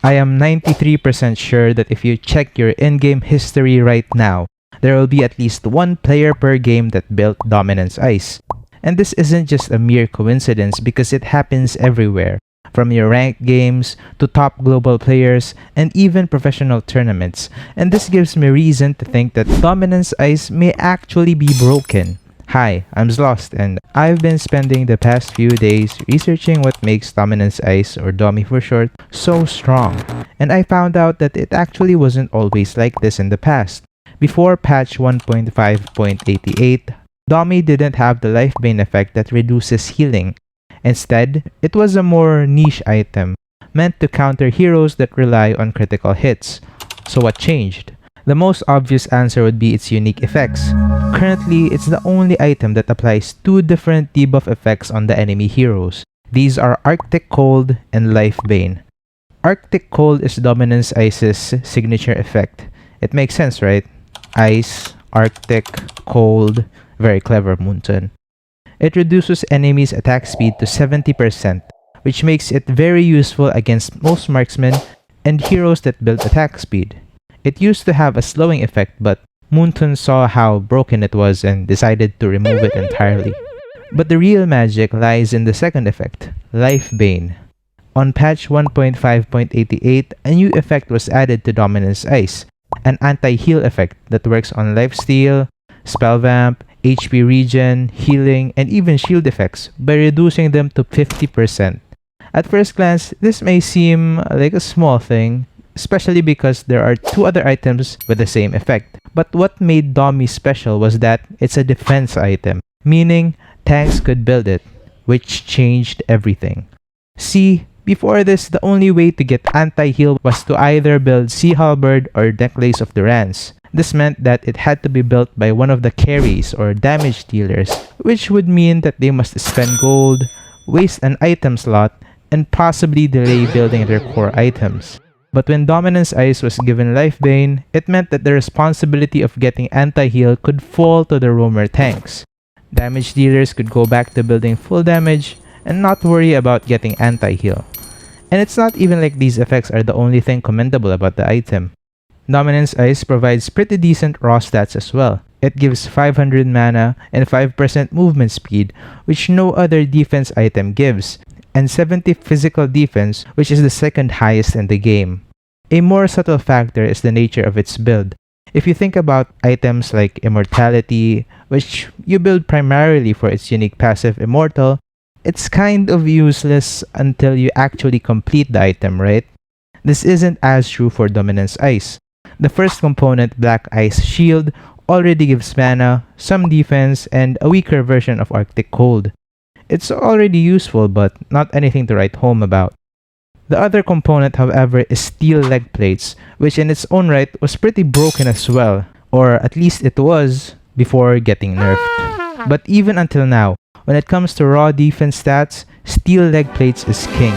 I am 93% sure that if you check your in-game history right now, there will be at least one player per game that built Dominance Ice. And this isn't just a mere coincidence because it happens everywhere, from your ranked games to top global players and even professional tournaments. And this gives me reason to think that Dominance Ice may actually be broken. Hi, I'm Zlost, and I've been spending the past few days researching what makes Dominance Ice, or Domi for short, so strong. And I found out that it actually wasn't always like this in the past. Before patch 1.5.88, Domi didn't have the Life Bane effect that reduces healing. Instead, it was a more niche item, meant to counter heroes that rely on critical hits. So what changed? The most obvious answer would be its unique effects. Currently, it's the only item that applies two different debuff effects on the enemy heroes. These are Arctic Cold and Life Bane. Arctic Cold is Dominance Ice's signature effect. It makes sense, right? Ice, Arctic, Cold, very clever, Moonton. It reduces enemies' attack speed to 70%, which makes it very useful against most marksmen and heroes that build attack speed. It used to have a slowing effect, but Moonton saw how broken it was and decided to remove it entirely. But the real magic lies in the second effect, Life Bane. On patch 1.5.88, a new effect was added to Dominance Ice, an anti-heal effect that works on lifesteal, spell vamp, HP regen, healing, and even shield effects by reducing them to 50%. At first glance, this may seem like a small thing, especially because there are two other items with the same effect. But what made Domi special was that it's a defense item, meaning tanks could build it, which changed everything. See, before this, the only way to get anti-heal was to either build Sea Halberd or Necklace of Durance. This meant that it had to be built by one of the carries or damage dealers, which would mean that they must spend gold, waste an item slot, and possibly delay building their core items. But when Dominance Ice was given Life Bane, it meant that the responsibility of getting anti-heal could fall to the roamer tanks. Damage dealers could go back to building full damage and not worry about getting anti-heal. And it's not even like these effects are the only thing commendable about the item. Dominance Ice provides pretty decent raw stats as well. It gives 500 mana and 5% movement speed, which no other defense item gives, and 70 physical defense, which is the second highest in the game. A more subtle factor is the nature of its build. If you think about items like Immortality, which you build primarily for its unique passive Immortal, it's kind of useless until you actually complete the item, right? This isn't as true for Dominance Ice. The first component, Black Ice Shield, already gives mana, some defense, and a weaker version of Arctic Cold. It's already useful, but not anything to write home about. The other component, however, is Steel Leg Plates, which in its own right was pretty broken as well, or at least it was before getting nerfed. But even until now, when it comes to raw defense stats, Steel Leg Plates is king.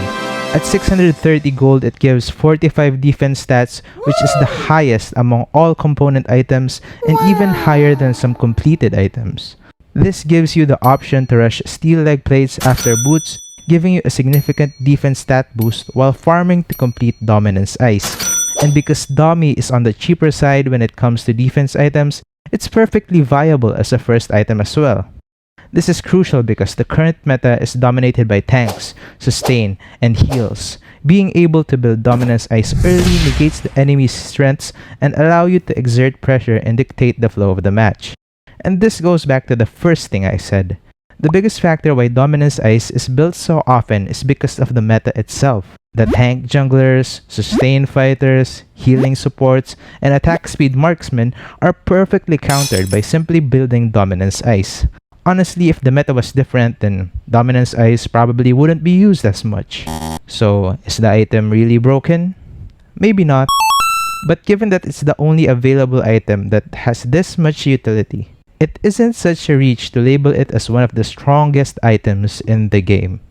At 630 gold, it gives 45 defense stats, which is the highest among all component items and even higher than some completed items. This gives you the option to rush Steel Leg Plates after boots, giving you a significant defense stat boost while farming to complete Dominance Ice. And because Domi is on the cheaper side when it comes to defense items, it's perfectly viable as a first item as well. This is crucial because the current meta is dominated by tanks, sustain, and heals. Being able to build Dominance Ice early negates the enemy's strengths and allow you to exert pressure and dictate the flow of the match. And this goes back to the first thing I said. The biggest factor why Dominance Ice is built so often is because of the meta itself. The tank junglers, sustain fighters, healing supports, and attack speed marksmen are perfectly countered by simply building Dominance Ice. Honestly, if the meta was different, then Dominance Ice probably wouldn't be used as much. So, is the item really broken? Maybe not. But given that it's the only available item that has this much utility, it isn't such a reach to label it as one of the strongest items in the game.